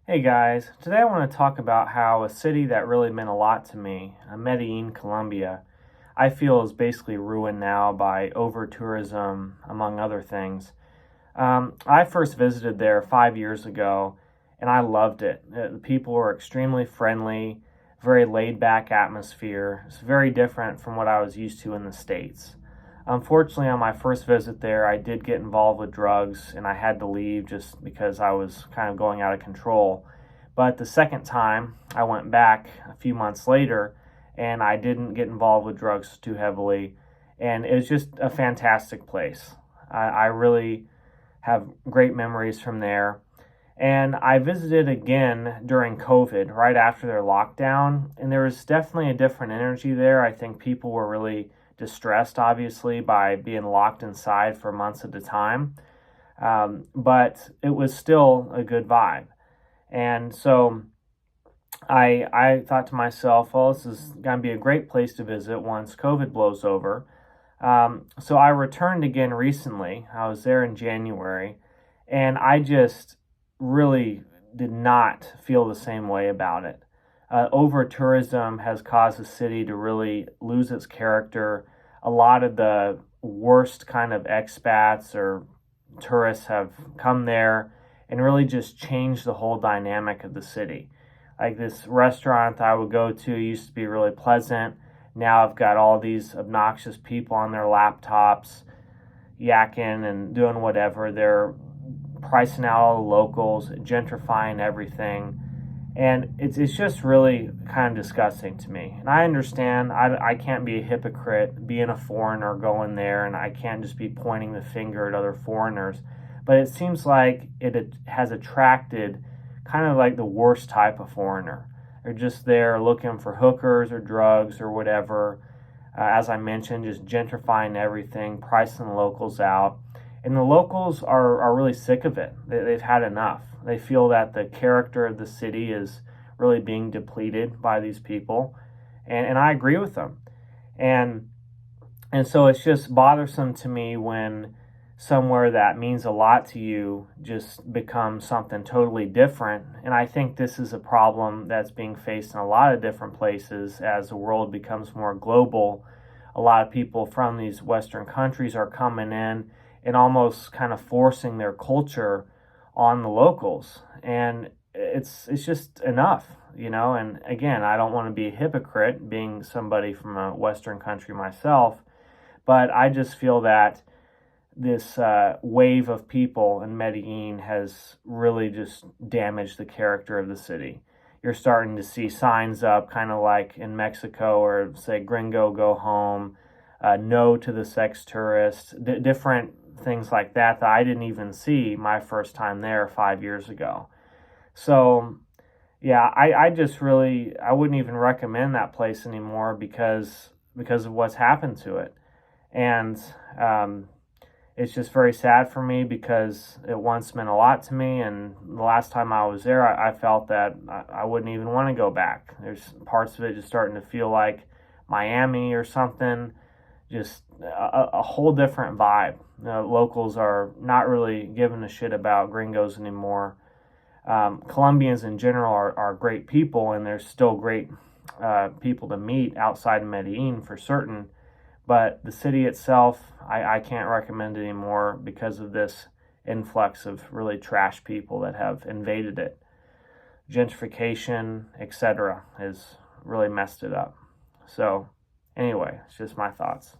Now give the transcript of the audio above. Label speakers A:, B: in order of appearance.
A: Hey guys, today I want to talk about how a city that really meant a lot to me, Medellin, Colombia, I feel is basically ruined now by over tourism, among other things. I first visited there 5 years ago and I loved it. The people were extremely friendly, very laid back atmosphere. It's very different from what I was used to in the States. Unfortunately, on my first visit there, I did get involved with drugs and I had to leave just because I was kind of going out of control. But the second time, I went back a few months later and I didn't get involved with drugs too heavily. And it was just a fantastic place. I really have great memories from there. And I visited again during COVID, right after their lockdown, and there was definitely a different energy there. I think people were really distressed, obviously, by being locked inside for months at a time. But it was still a good vibe. And so I thought to myself, well, this is going to be a great place to visit once COVID blows over. So I returned again recently. I was there in January, and I just really did not feel the same way about it. Over tourism has caused the city to really lose its character. A lot of the worst kind of expats or tourists have come there and really just changed the whole dynamic of the city. Like this restaurant I would go to used to be really pleasant. Now I've got all these obnoxious people on their laptops yakking and doing whatever. They're pricing out all the locals, gentrifying everything. And it's just really kind of disgusting to me. And I understand I can't be a hypocrite being a foreigner going there, and I can't just be pointing the finger at other foreigners. But it seems like it has attracted kind of like the worst type of foreigner. They're just there looking for hookers or drugs or whatever. As I mentioned, just gentrifying everything, pricing the locals out. And the locals are really sick of it. They've had enough. They feel that the character of the city is really being depleted by these people. And I agree with them. And and so it's just bothersome to me when somewhere that means a lot to you just becomes something totally different. And I think this is a problem that's being faced in a lot of different places as the world becomes more global. A lot of people from these Western countries are coming in and almost kind of forcing their culture on the locals. And it's just enough, you know. And again, I don't want to be a hypocrite being somebody from a Western country myself, but I just feel that this wave of people in Medellin has really just damaged the character of the city. You're starting to see signs up, kind of like in Mexico, or say "Gringo, go home," "No to the sex tourist," different things like that that I didn't even see my first time there 5 years ago. So yeah, I just really I wouldn't even recommend that place anymore because of what's happened to it. And it's just very sad for me because it once meant a lot to me, and the last time I was there, I felt that I wouldn't even want to go back. There's parts of it just starting to feel like Miami or something, just a whole different vibe. Locals are not really giving a shit about gringos anymore. Colombians in general are great people, and there's still great people to meet outside of Medellin for certain. But the city itself, I can't recommend anymore because of this influx of really trash people that have invaded it. Gentrification, etc., has really messed it up. So, anyway, it's just my thoughts.